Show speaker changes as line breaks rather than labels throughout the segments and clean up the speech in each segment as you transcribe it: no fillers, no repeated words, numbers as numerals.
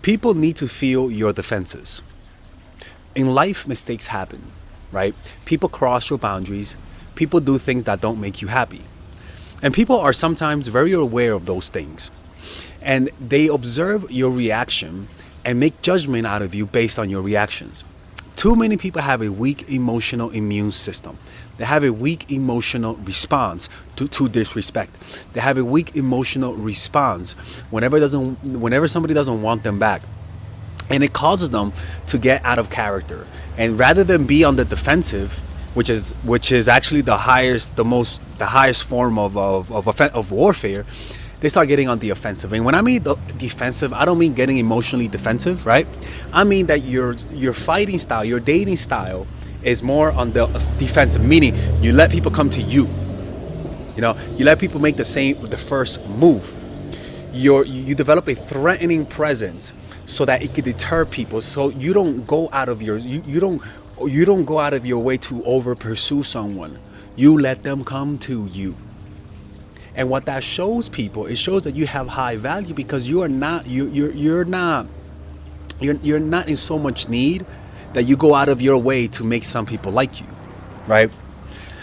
People need to feel your defenses. In life, mistakes happen, right? People cross your boundaries. People do things that don't make you happy. And people are sometimes very aware of those things. And they observe your reaction and make judgment out of you based on your reactions. Too many people have a weak emotional immune system. They have a weak emotional response to disrespect. They have a weak emotional response whenever somebody doesn't want them back. And it causes them to get out of character. And rather than be on the defensive, which is actually the highest form of warfare, they start getting on the offensive. And when I mean the defensive, I don't mean getting emotionally defensive, right? I mean that your fighting style, your dating style is more on the defensive, meaning you let people come to you. You let people make the first move. You develop a threatening presence so that it can deter people. So you don't go out of your way to over pursue someone. You let them come to you. And what that shows people, it shows that you have high value because you're not in so much need that you go out of your way to make some people like you, right?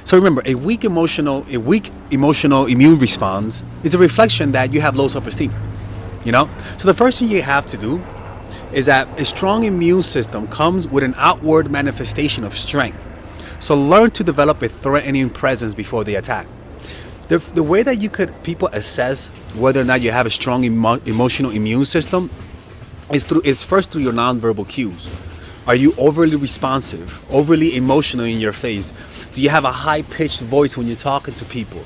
So remember, a weak emotional immune response is a reflection that you have low self-esteem. So the first thing you have to do is that a strong immune system comes with an outward manifestation of strength. So learn to develop a threatening presence before they attack. The way that people assess whether or not you have a strong emotional immune system is first through your nonverbal cues. Are you overly responsive, overly emotional in your face? Do you have a high-pitched voice when you're talking to people?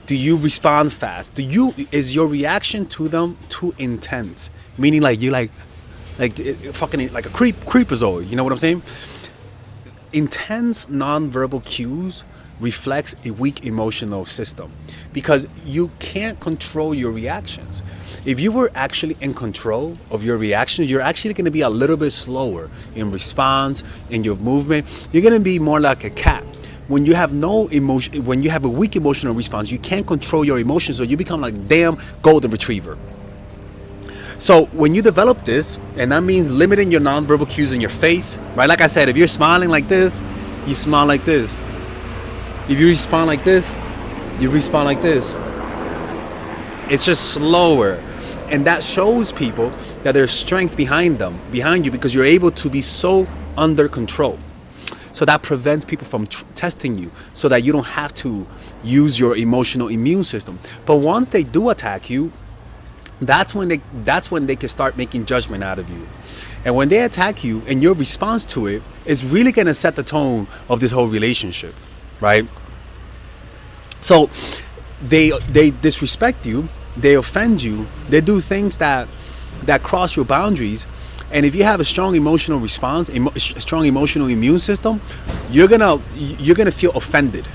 Do you respond fast? Is your reaction to them too intense? Meaning like you like fucking like a creepazoid. You know what I'm saying? Intense nonverbal cues reflects a weak emotional system because you can't control your reactions. If you were actually in control of your reactions, you're actually going to be a little bit slower in response, in your movement. You're going to be more like a cat. When you have no emotion, when you have a weak emotional response, you can't control your emotions, so you become like a damn golden retriever. So when you develop this, and that means limiting your nonverbal cues in your face, right? Like I said, if you're smiling like this, you smile like this. If you respond like this, you respond like this. It's just slower. And that shows people that there's strength behind you, because you're able to be so under control. So that prevents people from testing you, so that you don't have to use your emotional immune system. But once they do attack you, that's when they can start making judgment out of you. And when they attack you and your response to it is really going to set the tone of this whole relationship, right? So they disrespect you, they offend you, they do things that cross your boundaries. And if you have a strong emotional response, a strong emotional immune system, you're gonna feel offended,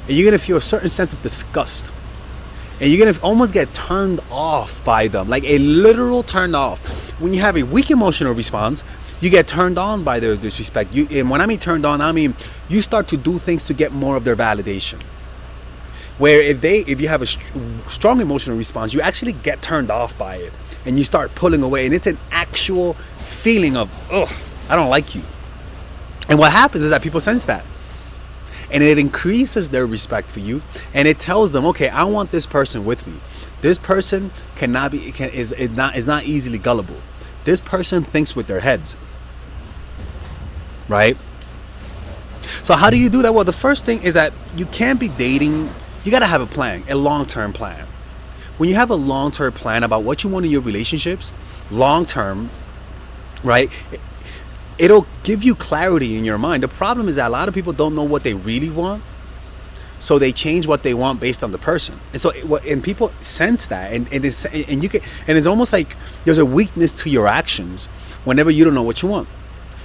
and you're gonna feel a certain sense of disgust, and you're gonna almost get turned off by them, like a literal turn off. When you have a weak emotional response, you get turned on by their disrespect. And when I mean turned on, I mean you start to do things to get more of their validation. Where if you have a strong emotional response, you actually get turned off by it, and you start pulling away, and it's an actual feeling of, ugh, I don't like you. And what happens is that people sense that, and it increases their respect for you, and it tells them, okay, I want this person with me. This person is not easily gullible. This person thinks with their heads, right? So how do you do that? Well, the first thing is that you can't be dating. You got to have a plan, a long-term plan. When you have a long-term plan about what you want in your relationships, long-term, right, it'll give you clarity in your mind. The problem is that a lot of people don't know what they really want, so they change what they want based on the person. And people sense that, and it's almost like there's a weakness to your actions whenever you don't know what you want.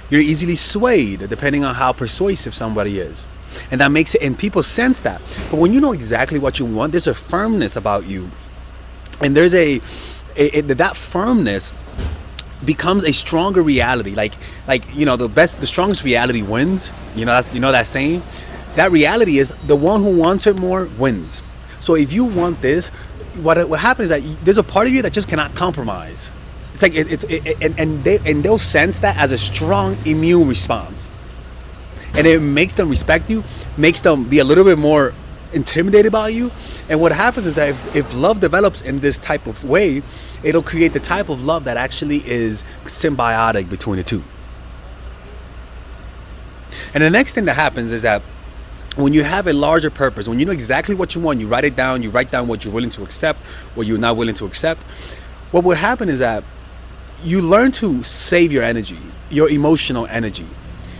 You're easily swayed depending on how persuasive somebody is. And that makes it, and people sense that. But when you know exactly what you want, there's a firmness about you. And there's that firmness becomes a stronger reality. Like the strongest reality wins. That saying. That reality is the one who wants it more wins. So if you want this, what happens is that there's a part of you that just cannot compromise. It's like and they'll sense that as a strong immune response, and it makes them respect you, makes them be a little bit more intimidated by you. And what happens is that if love develops in this type of way, it'll create the type of love that actually is symbiotic between the two. And the next thing that happens is that when you have a larger purpose, when you know exactly what you want, you write it down, you write down what you're willing to accept, what you're not willing to accept. What will happen is that you learn to save your energy, your emotional energy.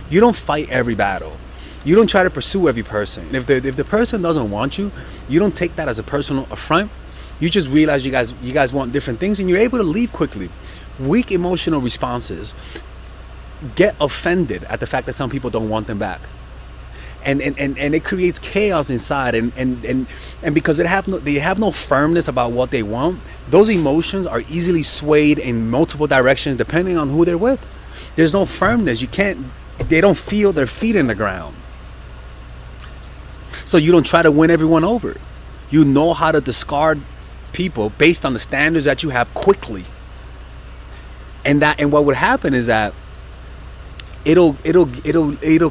You don't fight every battle. You don't try to pursue every person. And if the person doesn't want you, you don't take that as a personal affront. You just realize you guys want different things, and you're able to leave quickly. Weak emotional responses get offended at the fact that some people don't want them back. And it creates chaos inside, and because they have no firmness about what they want, those emotions are easily swayed in multiple directions depending on who they're with. There's no firmness. They don't feel their feet in the ground. So you don't try to win everyone over. You know how to discard people based on the standards that you have quickly. And what would happen is that it'll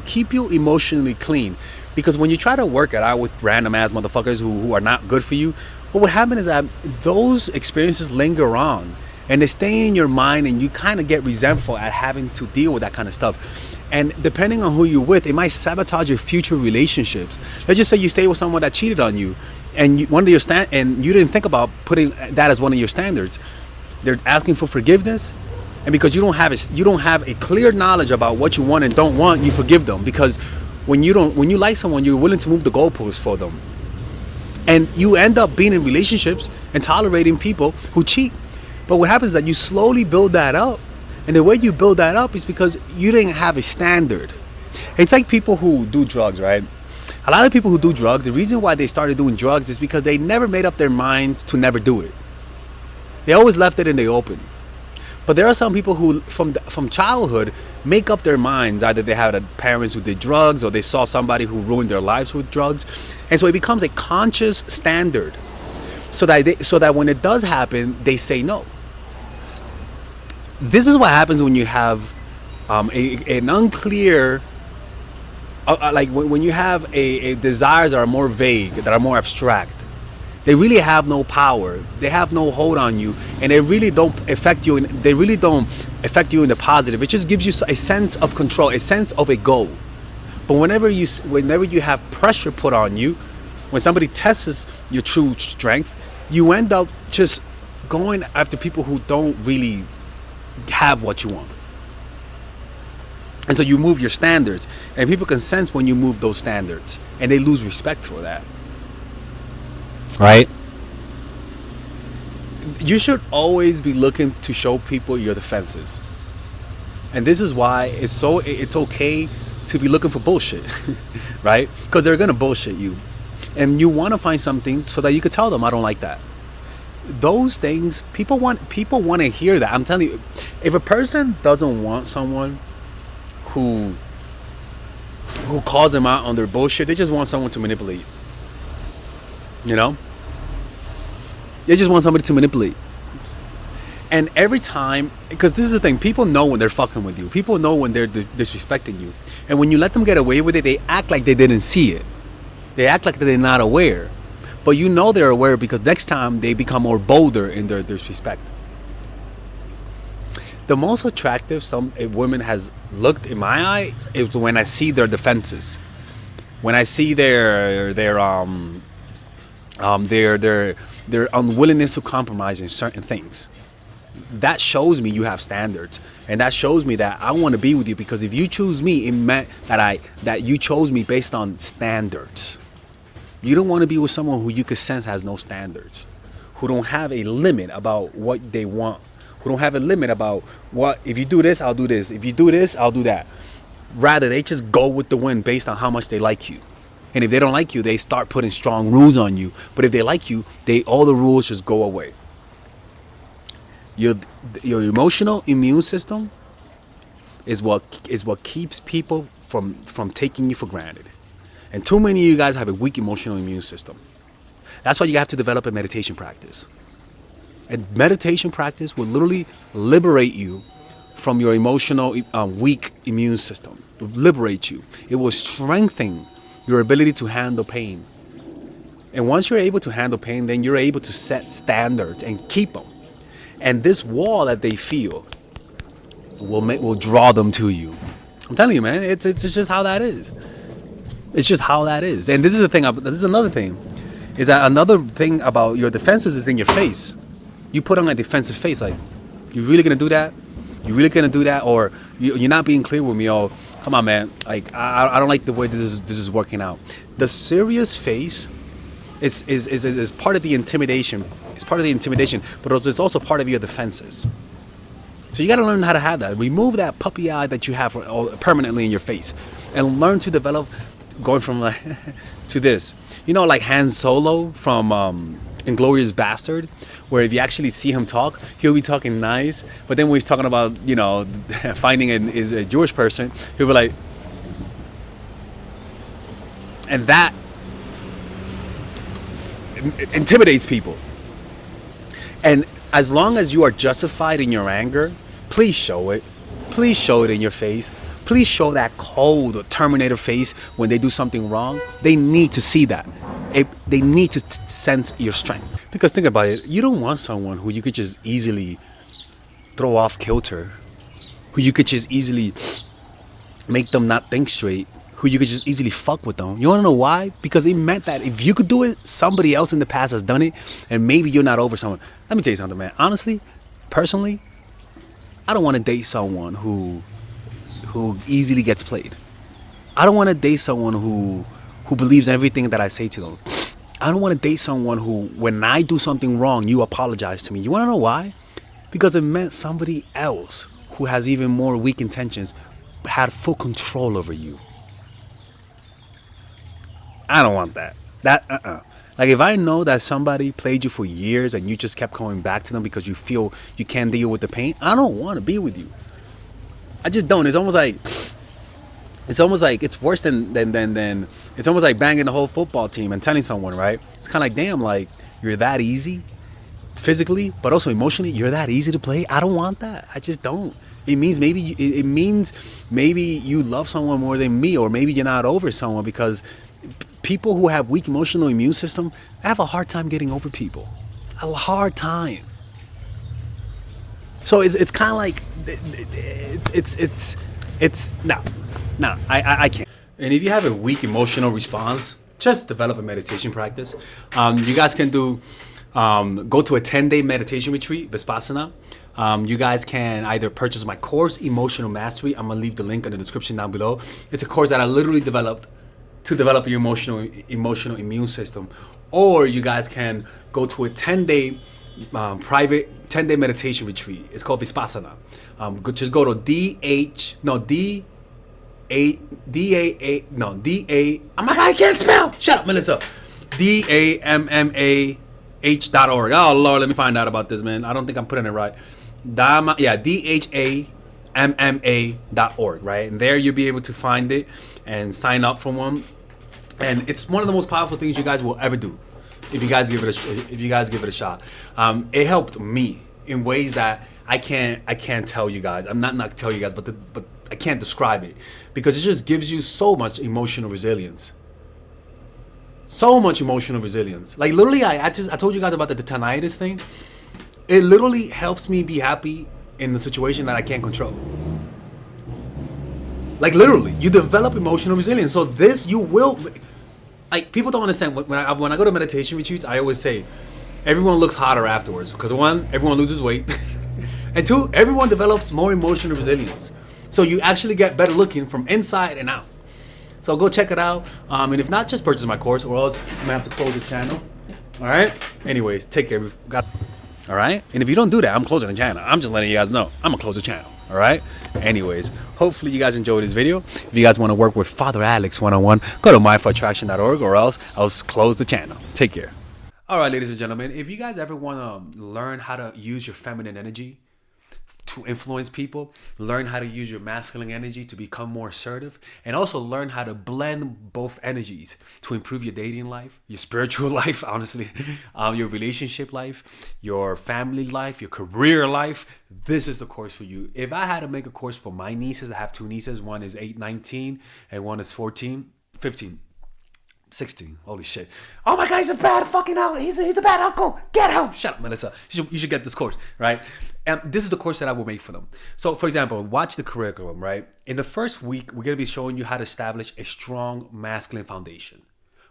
keep you emotionally clean, because when you try to work it out with random ass motherfuckers who are not good for you, what would happen is that those experiences linger on and they stay in your mind, and you kind of get resentful at having to deal with that kind of stuff. And depending on who you're with, it might sabotage your future relationships. Let's just say you stay with someone that cheated on you, and and you didn't think about putting that as one of your standards. They're asking for forgiveness, and because you don't have a clear knowledge about what you want and don't want, you forgive them. Because when you like someone, you're willing to move the goalposts for them, and you end up being in relationships and tolerating people who cheat. But what happens is that you slowly build that up, and the way you build that up is because you didn't have a standard. It's like people who do drugs, right? A lot of people who do drugs, the reason why they started doing drugs is because they never made up their minds to never do it. They always left it in the open. But there are some people who, from childhood, make up their minds. Either they had parents who did drugs, or they saw somebody who ruined their lives with drugs, and so it becomes a conscious standard. So that when it does happen, they say no. This is what happens when you have an unclear, like when you have a desires that are more vague, that are more abstract. They really have no power. They have no hold on you, and they really don't affect you. They really don't affect you in the positive. It just gives you a sense of control, a sense of a goal. But whenever you have pressure put on you, when somebody tests your true strength, you end up just going after people who don't really have what you want. And so you move your standards, and people can sense when you move those standards, and they lose respect for that. Right? You should always be looking to show people your defenses. And this is why it's okay to be looking for bullshit. Right? Because they're gonna bullshit you. And you want to find something so that you could tell them, I don't like that. Those things, people want to hear that. I'm telling you, if a person doesn't want someone who calls them out on their bullshit, they just want someone to manipulate. You know? They just want somebody to manipulate. And every time, because this is the thing, people know when they're fucking with you. People know when they're disrespecting you. And when you let them get away with it, they act like they didn't see it. They act like they're not aware. But you know they're aware, because next time they become more bolder in their disrespect. The most attractive a woman has looked in my eyes is when I see their defenses. When I see their unwillingness to compromise in certain things. That shows me you have standards, and that shows me that I want to be with you, because if you choose me, it meant that you chose me based on standards. You don't want to be with someone who you could sense has no standards, who don't have a limit about what they want, who don't have a limit about what, if you do this, I'll do this. If you do this, I'll do that. Rather, they just go with the wind based on how much they like you. And if they don't like you, they start putting strong rules on you. But if they like you, all the rules just go away. Your emotional immune system is what keeps people from taking you for granted. And too many of you guys have a weak emotional immune system. That's why you have to develop a meditation practice. And meditation practice will literally liberate you from your emotional weak immune system. It will liberate you. It will strengthen your ability to handle pain. And once you're able to handle pain, then you're able to set standards and keep them. And this wall that they feel will draw them to you. I'm telling you, man, it's just how that is. It's just how that is. And this is the thing. This is another thing. Is that another thing about your defenses is in your face. You put on a defensive face, like, you really gonna do that? You really gonna do that? Or you're not being clear with me? Oh, come on, man. Like, I don't like the way this is working out. The serious face is part of the intimidation. It's part of the intimidation, but it's also part of your defenses. So you got to learn how to have that. Remove that puppy eye that you have permanently in your face, and learn to develop, going from like to this. You know, like Han Solo from Inglourious Bastard, where if you actually see him talk, he'll be talking nice, but then when he's talking about, you know, finding a Jewish person, he'll be like, and that intimidates people. And as long as you are justified in your anger, please show it. Please show it in your face. Please show that cold or Terminator face when they do something wrong. They need to see that. They need to sense your strength. Because think about it. You don't want someone who you could just easily throw off kilter, who you could just easily make them not think straight, who you could just easily fuck with them. You want to know why? Because it meant that if you could do it, somebody else in the past has done it, and maybe you're not over someone. Let me tell you something, man. Honestly, personally, I don't want to date someone who easily gets played. I don't want to date someone who believes everything that I say to them. I don't want to date someone who, when I do something wrong, you apologize to me. You want to know why? Because it meant somebody else who has even more weak intentions had full control over you. I don't want that. Like, if I know that somebody played you for years and you just kept going back to them because you feel you can't deal with the pain, I don't want to be with you. I just don't. It's almost like it's worse than it's almost like banging the whole football team and telling someone, right? It's kind of like, damn, like, you're that easy physically, but also emotionally, you're that easy to play. I don't want that. I just don't. It means maybe you love someone more than me, or maybe you're not over someone, because people who have weak emotional immune system have a hard time getting over people. A hard time. So it's kind of like I can't. And if you have a weak emotional response, just develop a meditation practice. You guys can go to a 10-day meditation retreat, Vipassana. You guys can either purchase my course, Emotional Mastery. I'm gonna leave the link in the description down below. It's a course that I literally developed to develop your emotional immune system. Or you guys can go to a 10-day private 10-day meditation retreat. It's called Vipassana. Just go to oh my God, I can't spell. Shut up, Melissa. DAMMAH.org. Oh Lord, let me find out about this, man. I don't think I'm putting it right. DHAMMA.org, right? And there you'll be able to find it and sign up for one. And it's one of the most powerful things you guys will ever do if you guys give it a shot. It helped me in ways that I can't tell you guys. I'm not tell you guys, but I can't describe it, because it just gives you so much emotional resilience. So much emotional resilience. Like, literally, I told you guys about the tinnitus thing. It literally helps me be happy in the situation that I can't control. Like, literally, you develop emotional resilience. So this, you will, like, people don't understand. When I go to meditation retreats, I always say, everyone looks hotter afterwards, because one, everyone loses weight, and two, everyone develops more emotional resilience. So you actually get better looking from inside and out. So go check it out. And if not, just purchase my course, or else I'm gonna have to close the channel. All right. Anyways, take care. All right. And if you don't do that, I'm closing the channel. I'm just letting you guys know I'm gonna close the channel. All right. Anyways, hopefully you guys enjoyed this video. If you guys want to work with Father Alex one-on-one, go to myforattraction.org, or else I'll close the channel. Take care. All right, ladies and gentlemen, if you guys ever want to learn how to use your feminine energy to influence people, learn how to use your masculine energy to become more assertive, and also learn how to blend both energies to improve your dating life, your spiritual life, honestly, your relationship life, your family life, your career life. This is the course for you. If I had to make a course for my nieces, I have two nieces. One is 8, 19, and one is 14, 15. 16. Holy shit. Oh my God, he's a bad fucking uncle. He's a bad uncle. Get him. Shut up, Melissa. You should get this course, right? And this is the course that I will make for them. So, for example, watch the curriculum, right? In the first week, we're going to be showing you how to establish a strong masculine foundation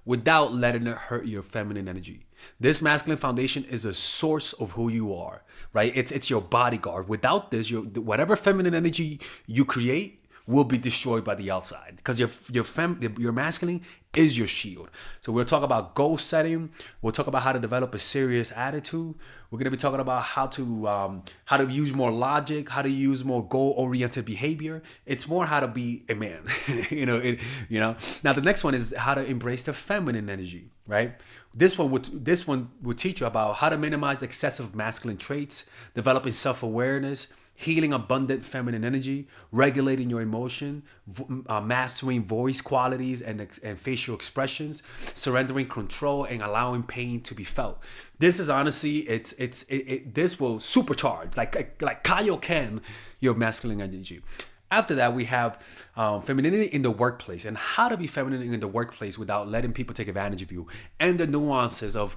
without letting it hurt your feminine energy. This masculine foundation is a source of who you are, right? It's your bodyguard. Without this, whatever feminine energy you create will be destroyed by the outside, because your masculine is your shield. So we'll talk about goal setting. We'll talk about how to develop a serious attitude. We're going to be talking about how to use more logic, how to use more goal-oriented behavior. It's more how to be a man. Now the next one is how to embrace the feminine energy, right? This one would teach you about how to minimize excessive masculine traits, developing self-awareness, healing abundant feminine energy, regulating your emotion, mastering voice qualities and facial expressions, surrendering control, and allowing pain to be felt. This is honestly, this will supercharge, like Kaioken, your masculine energy. After that, we have femininity in the workplace, and how to be feminine in the workplace without letting people take advantage of you, and the nuances of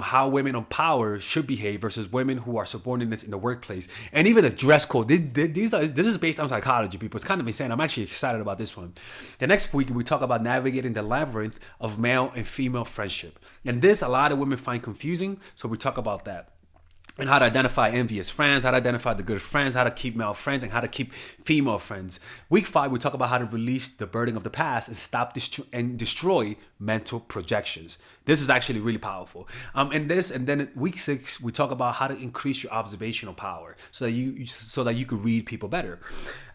how women of power should behave versus women who are subordinates in the workplace, and even the dress code. This is based on psychology, people. It's kind of insane. I'm actually excited about this one. The next week, we talk about navigating the labyrinth of male and female friendship, and this a lot of women find confusing, so we talk about that. And how to identify envious friends, how to identify the good friends, how to keep male friends, and how to keep female friends. Week 5, we talk about how to release the burden of the past and stop and destroy mental projections. This is actually really powerful. And then week 6, we talk about how to increase your observational power so that you can read people better.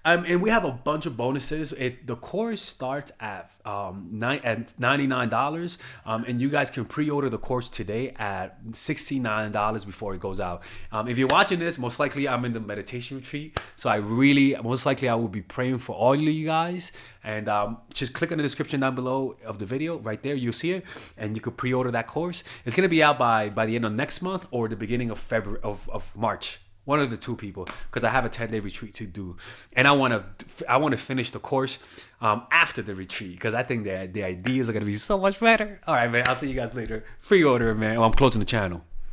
And we have a bunch of bonuses. The course starts at $99, and you guys can pre-order the course today at $69 before it goes out. If you're watching this, most likely I'm in the meditation retreat, so I will be praying for all of you guys. And just click on the description down below of the video. Right there, you'll see it, and you could pre-order that course. It's gonna be out by the end of next month or the beginning of February of March. One of the two, people, because I have a 10-day retreat to do, and I want to finish the course after the retreat, because I think the ideas are gonna be so much better. All right, man. I'll see you guys later. Pre-order, man. Oh, I'm closing the channel.